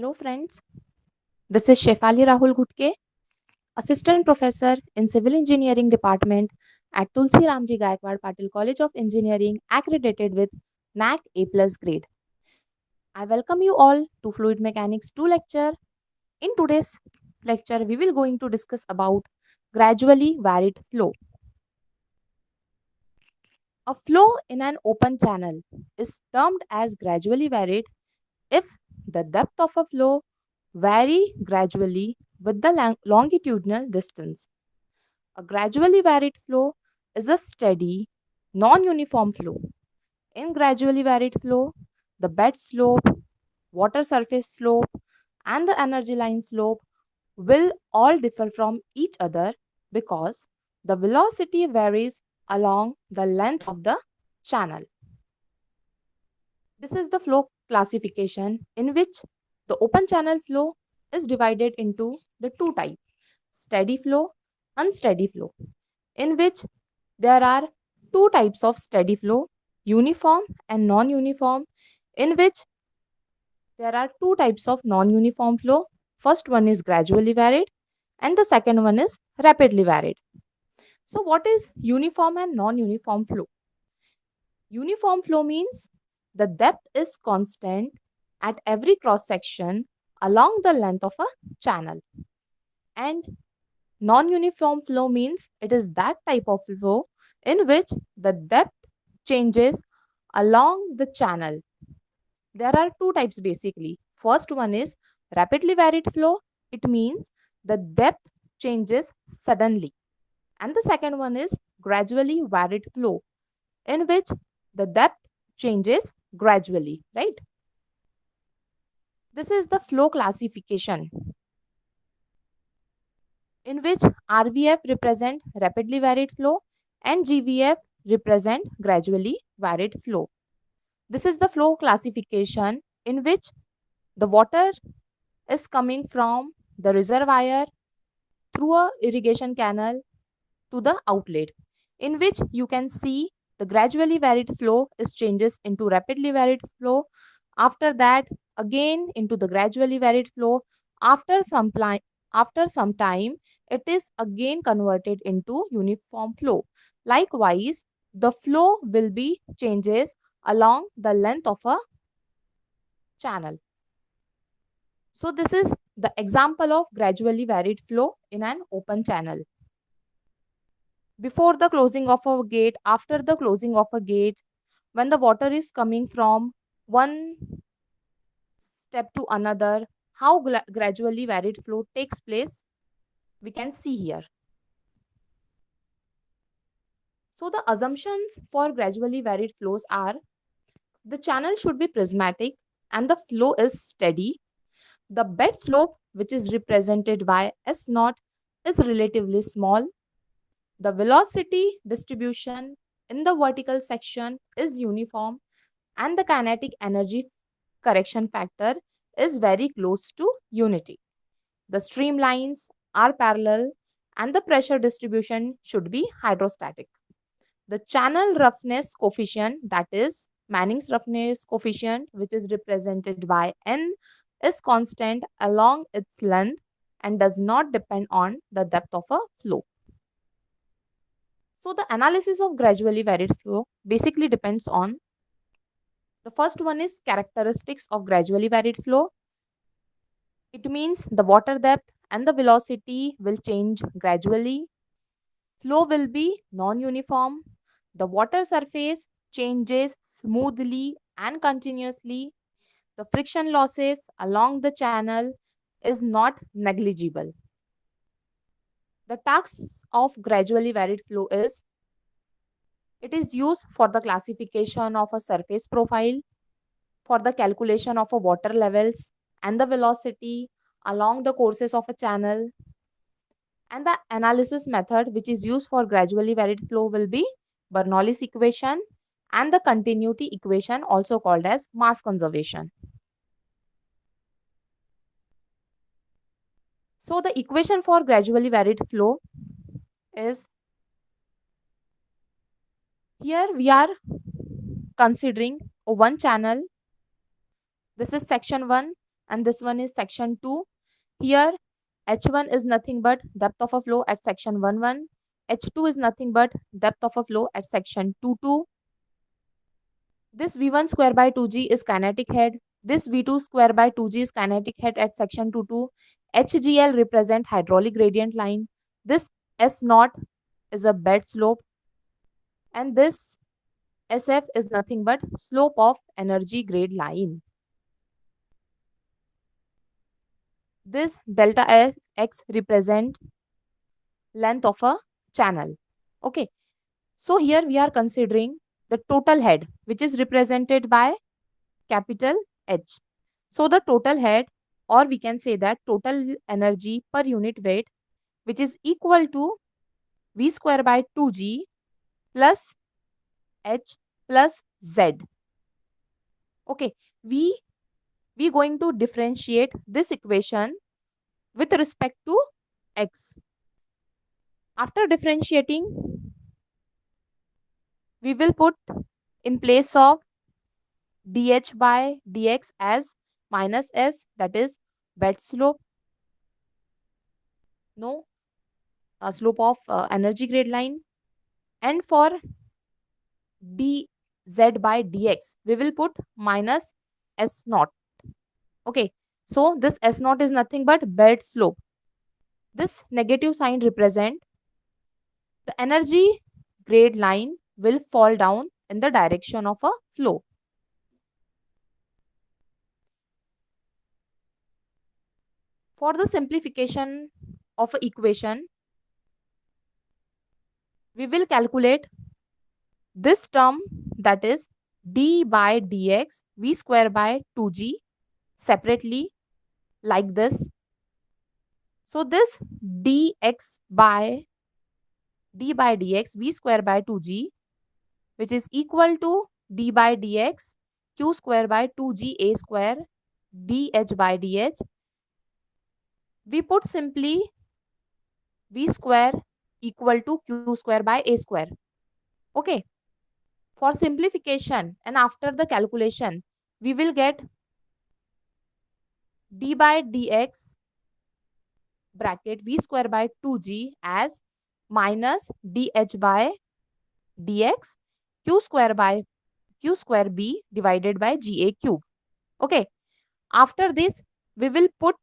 Hello friends, this is Shefali Rahul Gutke, Assistant Professor in Civil Engineering Department at Tulsi Ramji Gaikwad Patil College of Engineering, accredited with NAC A+ grade. I welcome you all to Fluid Mechanics 2 lecture. In today's lecture, we will going to discuss about gradually varied flow. A flow in an open channel is termed as gradually varied if the depth of a flow vary gradually with the longitudinal distance. A gradually varied flow is a steady, non-uniform flow. In gradually varied flow, the bed slope, water surface slope, and the energy line slope will all differ from each other because the velocity varies along the length of the channel. This is the flow classification in which the open channel flow is divided into the two types: steady flow, unsteady flow, in which there are two types of steady flow, uniform and non-uniform, in which there are two types of non-uniform flow. First one is gradually varied and the second one is rapidly varied. So what is uniform and non-uniform flow? Uniform flow means the depth is constant at every cross section along the length of a channel. And non-uniform flow means it is that type of flow in which the depth changes along the channel. There are two types basically. First one is rapidly varied flow. It means the depth changes suddenly. And the second one is gradually varied flow, in which the depth changes gradually, right? This is the flow classification in which RVF represent rapidly varied flow and GVF represent gradually varied flow. This is the flow classification in which the water is coming from the reservoir through a irrigation canal to the outlet, in which you can see the gradually varied flow is changes into rapidly varied flow. After that, again into the gradually varied flow. After after some time, it is again converted into uniform flow. Likewise, the flow will be changes along the length of a channel. So this is the example of gradually varied flow in an open channel. Before the closing of a gate, after the closing of a gate, when the water is coming from one step to another, how gradually varied flow takes place, we can see here. So the assumptions for gradually varied flows are: the channel should be prismatic and the flow is steady. The bed slope, which is represented by S naught, is relatively small. The velocity distribution in the vertical section is uniform and the kinetic energy correction factor is very close to unity. The streamlines are parallel and the pressure distribution should be hydrostatic. The channel roughness coefficient, that is Manning's roughness coefficient, which is represented by N, is constant along its length and does not depend on the depth of a flow. So the analysis of gradually varied flow basically depends on: the first one is characteristics of gradually varied flow. It means the water depth and the velocity will change gradually. Flow will be non-uniform. The water surface changes smoothly and continuously. The friction losses along the channel is not negligible. The tasks of gradually varied flow is: it is used for the classification of a surface profile, for the calculation of a water levels and the velocity along the courses of a channel. And the analysis method which is used for gradually varied flow will be Bernoulli's equation and the continuity equation, also called as mass conservation. So the equation for gradually varied flow is: here we are considering one channel. This is section 1 and this one is section 2. Here H1 is nothing but depth of a flow at section 1, H2 is nothing but depth of a flow at section 2. This V1 square by 2g is kinetic head. This V2 square by 2g is kinetic head at section 2. HGL represent hydraulic gradient line. This S0 is a bed slope, and this SF is nothing but slope of energy grade line. This delta X represent length of a channel. Okay. So here we are considering the total head, which is represented by capital H. So the total head, or we can say that total energy per unit weight, which is equal to V square by 2g plus H plus Z. Okay, we going to differentiate this equation with respect to X. After differentiating, we will put in place of dH by dx as minus S, that is bed slope, no slope of energy grade line, and for dz by dx we will put minus S naught. Okay, so this S naught is nothing but bed slope. This negative sign represent the energy grade line will fall down in the direction of a flow. For the simplification of a equation, we will calculate this term, that is d by dx v square by 2g separately like this. So this dx by d by dx v square by 2g, which is equal to d by dx q square by 2g a square dh by dh. We put simply v square equal to q square by a square. Okay. For simplification and after the calculation, we will get d by dx bracket v square by 2g as minus dh by dx q square b divided by ga cube. Okay. After this, we will put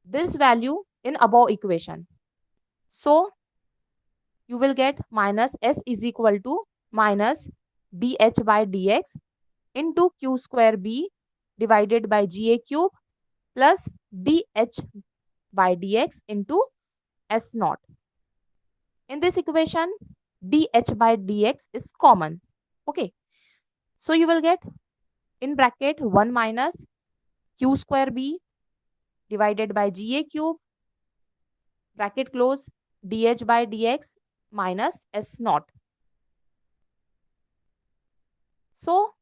this value in above equation. So you will get minus S is equal to minus dh by dx into q square b divided by ga cube plus dh by dx into S naught. In this equation, dh by dx is common. Okay. So you will get in bracket 1 minus q square b divided by ga cube bracket close dh by dx minus S naught. So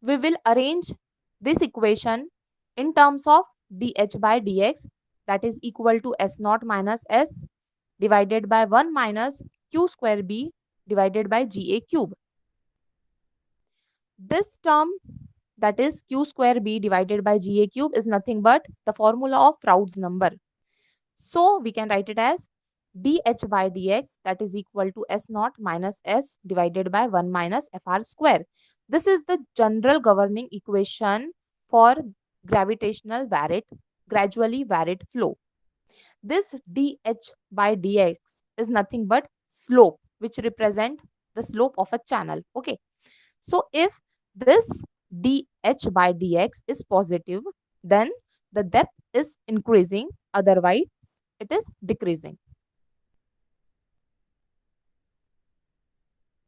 we will arrange this equation in terms of dh by dx, that is equal to S naught minus S divided by 1 minus q square b divided by ga cube. This term, that is q square b divided by ga cube, is nothing but the formula of Raoult's number. So we can write it as dh by dx, that is equal to S naught minus S divided by 1 minus fr square. This is the general governing equation for gradually varied flow. This dh by dx is nothing but slope, which represent the slope of a channel. Okay. So if this dh by dx is positive, then the depth is increasing, otherwise it is decreasing.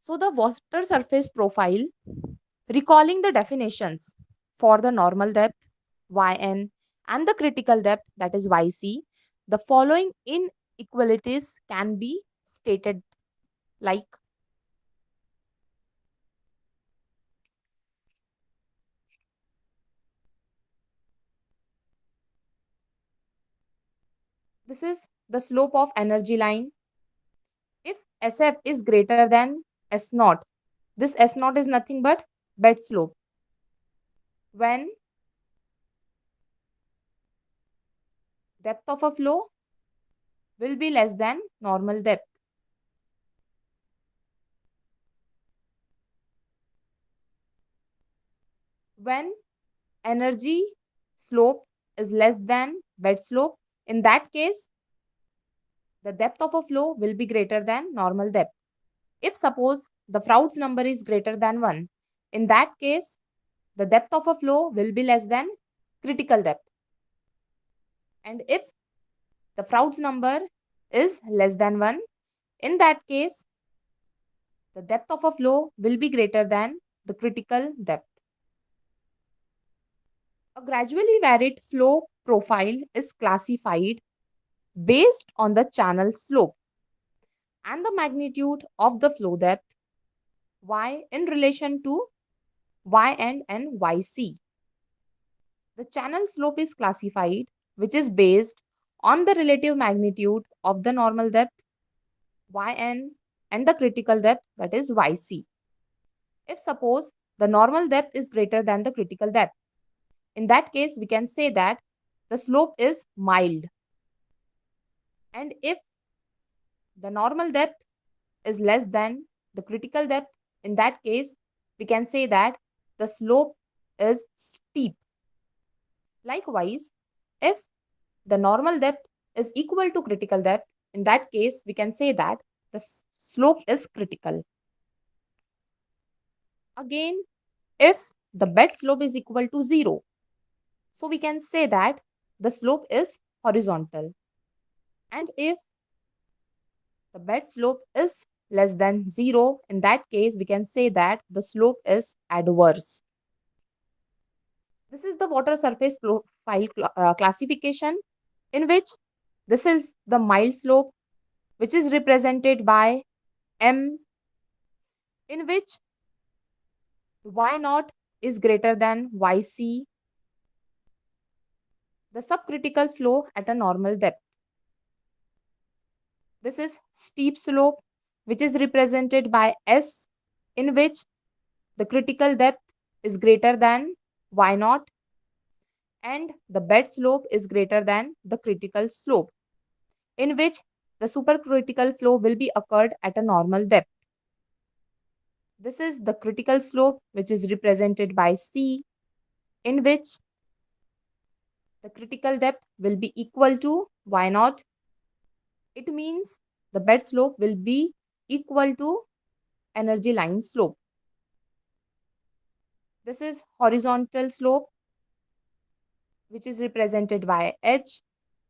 So the water surface profile, recalling the definitions for the normal depth yn and the critical depth, that is yc, the following inequalities can be stated like this is the slope of energy line. If SF is greater than S naught, this S naught is nothing but bed slope. when depth of a flow will be less than normal depth. When energy slope is less than bed slope, in that case, the depth of a flow will be greater than normal depth. If suppose the Froude's number is greater than 1, in that case, the depth of a flow will be less than critical depth. And if the Froude's number is less than 1, in that case, the depth of a flow will be greater than the critical depth. A gradually varied flow profile is classified based on the channel slope and the magnitude of the flow depth y in relation to yn and yc. The channel slope is classified, which is based on the relative magnitude of the normal depth yn and the critical depth, that is yc. If suppose the normal depth is greater than the critical depth, in that case we can say that the slope is mild. And if the normal depth is less than the critical depth, in that case we can say that the slope is steep. Likewise, if the normal depth is equal to critical depth, in that case we can say that the slope is critical. Again, if the bed slope is equal to 0, so we can say that the slope is horizontal. And if the bed slope is less than 0, in that case we can say that the slope is adverse. This is the water surface profile classification, in which this is the mild slope, which is represented by M, in which y naught is greater than yc, the subcritical flow at a normal depth. This is steep slope, which is represented by S, in which the critical depth is greater than y naught and the bed slope is greater than the critical slope, in which the supercritical flow will be occurred at a normal depth. This is the critical slope, which is represented by C, in which the critical depth will be equal to y naught. It means the bed slope will be equal to energy line slope. This is horizontal slope, which is represented by H,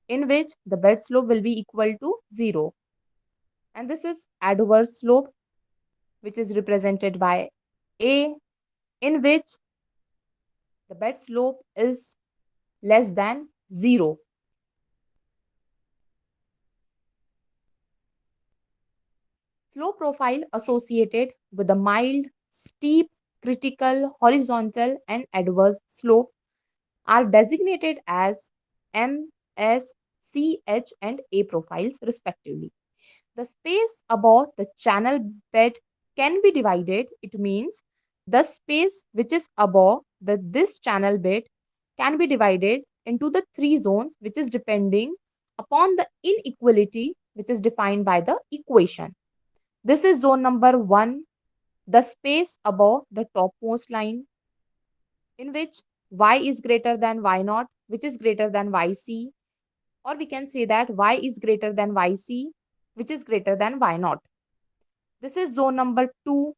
in which the bed slope will be equal to 0. And this is adverse slope, which is represented by A, in which the bed slope is less than 0. Flow profile associated with the mild, steep, critical, horizontal, and adverse slope are designated as M, S, C, H, and A profiles respectively. The space above the channel bed can be divided. It means the space which is above this channel bed can be divided into the 3 zones, which is depending upon the inequality which is defined by the equation. This is zone number 1, the space above the topmost line, in which y is greater than y naught, which is greater than yc, or we can say that y is greater than yc, which is greater than y naught. This is zone number 2,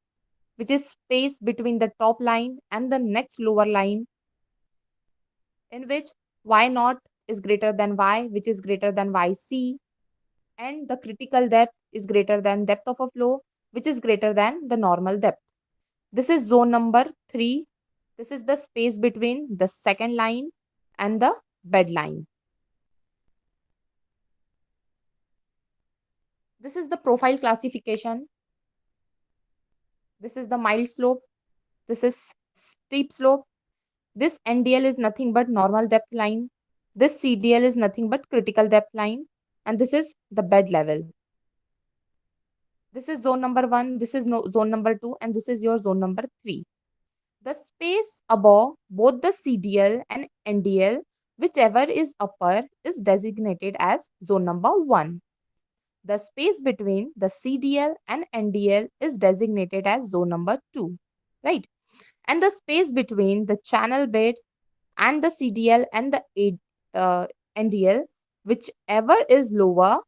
which is space between the top line and the next lower line, in which y naught is greater than y, which is greater than yc, and the critical depth is greater than depth of a flow, which is greater than the normal depth. This is zone number 3. This is the space between the second line and the bed line. This is the profile classification. This is the mild slope. This is steep slope. This NDL is nothing but normal depth line. This CDL is nothing but critical depth line. And this is the bed level. This is zone number 1. This is zone number 2. And this is your zone number 3. The space above both the CDL and NDL, whichever is upper, is designated as zone number 1. The space between the CDL and NDL is designated as zone number 2, right? And the space between the channel bed and the CDL and the NDL, whichever is lower,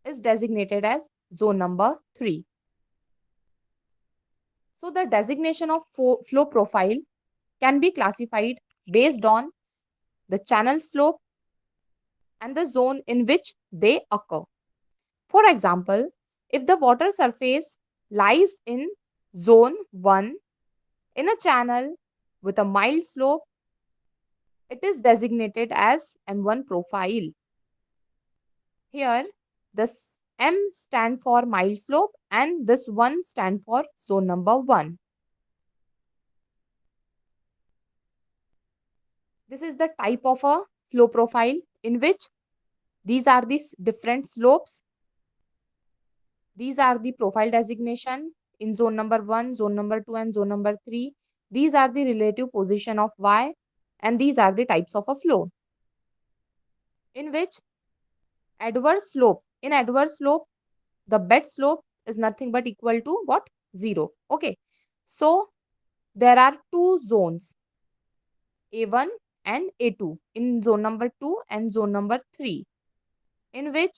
is designated as zone number 3. So the designation of flow profile can be classified based on the channel slope and the zone in which they occur. For example, if the water surface lies in zone 1 in a channel with a mild slope, it is designated as M1 profile. Here, this M stand for mild slope and this 1 stand for zone number 1. This is the type of a flow profile in which these are the different slopes. These are the profile designation in zone number 1, zone number 2 and zone number 3. These are the relative position of Y and these are the types of a flow. In which adverse slope, the bed slope is nothing but equal to what? 0. Okay. So there are two zones, A1 and A2 in zone number 2 and zone number 3, in which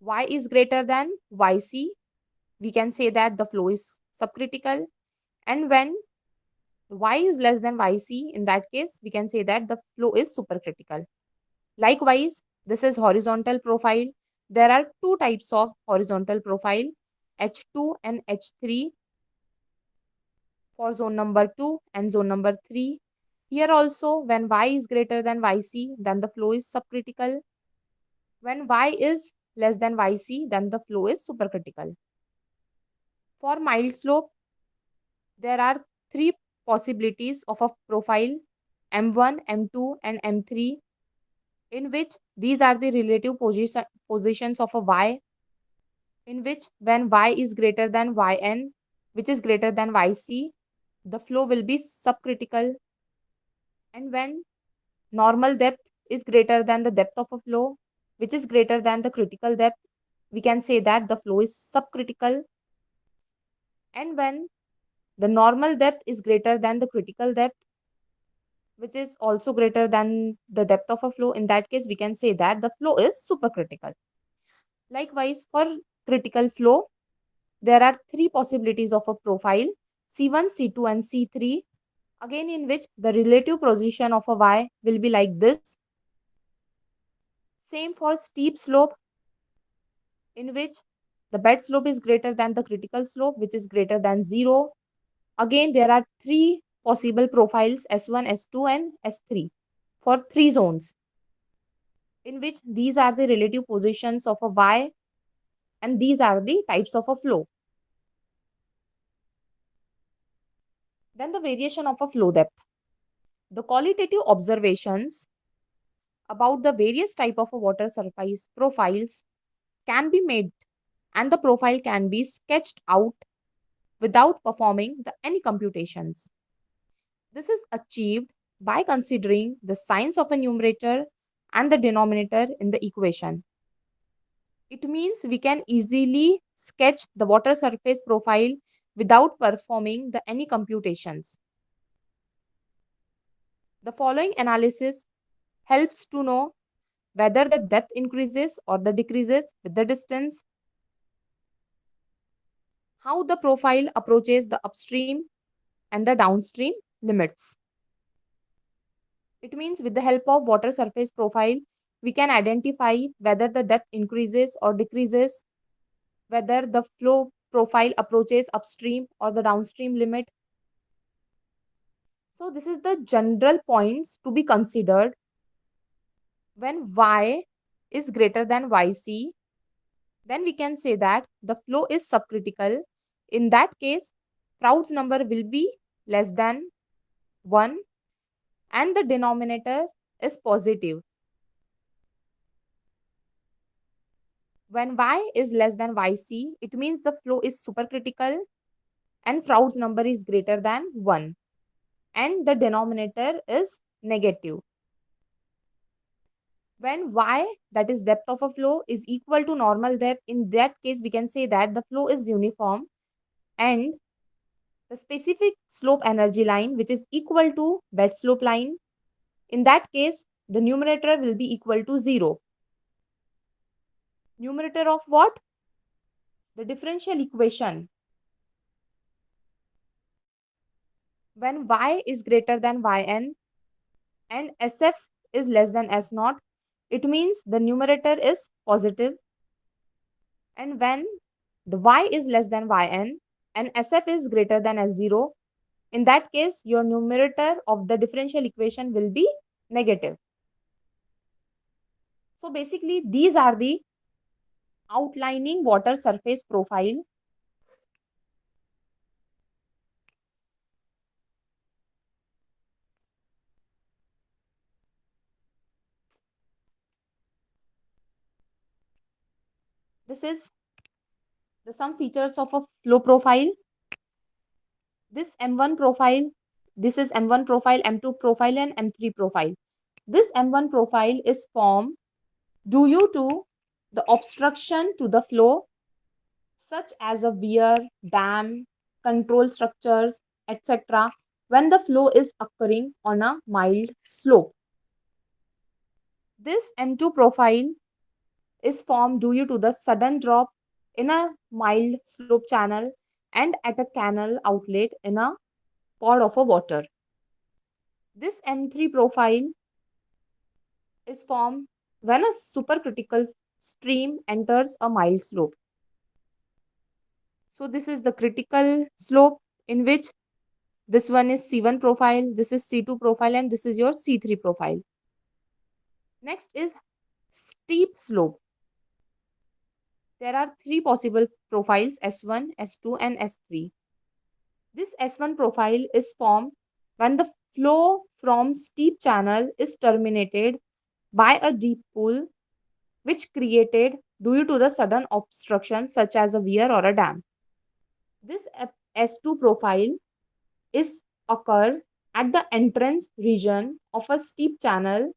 Y is greater than YC. We can say that the flow is subcritical. And when Y is less than YC, in that case, we can say that the flow is supercritical. Likewise, this is horizontal profile. There are two types of horizontal profile, H2 and H3 for zone number 2 and zone number 3. Here also, when Y is greater than YC, then the flow is subcritical. When Y is less than YC, then the flow is supercritical. For mild slope, there are three possibilities of a profile, M1, M2 and M3, in which these are the relative positions of a Y, in which when Y is greater than Yn, which is greater than Yc, the flow will be subcritical. And when normal depth is greater than the depth of a flow, which is greater than the critical depth, we can say that the flow is subcritical. And when the normal depth is greater than the critical depth, which is also greater than the depth of a flow, in that case, we can say that the flow is supercritical. Likewise, for critical flow, there are three possibilities of a profile, C1, C2 and C3, again in which the relative position of a Y will be like this. Same for steep slope, in which the bed slope is greater than the critical slope, which is greater than 0. Again, there are three possible profiles, S1, S2 and S3 for three zones, in which these are the relative positions of a Y and these are the types of a flow. Then the variation of a flow depth. The qualitative observations about the various type of a water surface profiles can be made and the profile can be sketched out without performing any computations. This is achieved by considering the signs of a numerator and the denominator in the equation. It means we can easily sketch the water surface profile without performing any computations. The following analysis helps to know whether the depth increases or the decreases with the distance, how the profile approaches the upstream and the downstream limits. It means with the help of water surface profile, we can identify whether the depth increases or decreases, whether the flow profile approaches upstream or the downstream limit. So this is the general points to be considered when Y is greater than Yc. Then we can say that the flow is subcritical. In that case, Froude's number will be less than 1 and the denominator is positive. When Y is less than Yc, it means the flow is supercritical. and Froude's number is greater than 1 and the denominator is negative. When y, that is depth of a flow, is equal to normal depth, in that case we can say that the flow is uniform and the specific slope energy line, which is equal to bed slope line, in that case the numerator will be equal to 0. Numerator of what? The differential equation. When y is greater than yn and sf is less than s naught, it means the numerator is positive. And when the y is less than yn and sf is greater than s0, in that case your numerator of the differential equation will be negative. So basically these are the outlining water surface profile. This is the some features of a flow profile. This M1 profile, this is M1 profile, M2 profile and M3 profile. This M1 profile is formed due to the obstruction to the flow such as a weir, dam, control structures, etc. when the flow is occurring on a mild slope. This M2 profile is formed due to the sudden drop in a mild slope channel and at a canal outlet in a pod of a water. This M3 profile is formed when a supercritical stream enters a mild slope. So this is the critical slope in which this one is C1 profile, this is C2 profile and this is your C3 profile. Next is steep slope. There are three possible profiles, S1, S2 and S3. This S1 profile is formed when the flow from steep channel is terminated by a deep pool which created due to the sudden obstruction such as a weir or a dam. This S2 profile is occur at the entrance region of a steep channel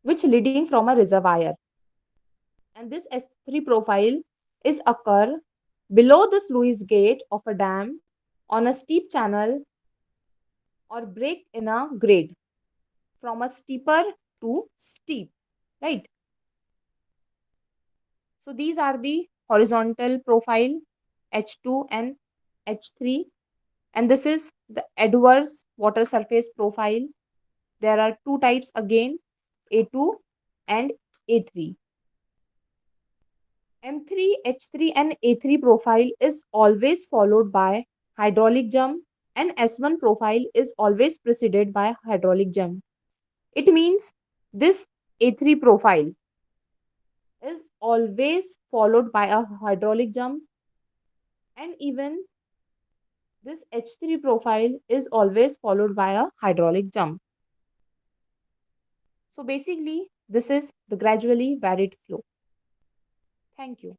which leading from a reservoir. And this S3 profile is occur below the sluice gate of a dam on a steep channel or break in a grade from a steeper to steep, right? So these are the horizontal profile H2 and H3 and this is the adverse water surface profile. There are two types again, A2 and A3. M3, H3 and A3 profile is always followed by hydraulic jump and S1 profile is always preceded by hydraulic jump. It means this A3 profile is always followed by a hydraulic jump and even this H3 profile is always followed by a hydraulic jump. So basically this is the gradually varied flow. Thank you.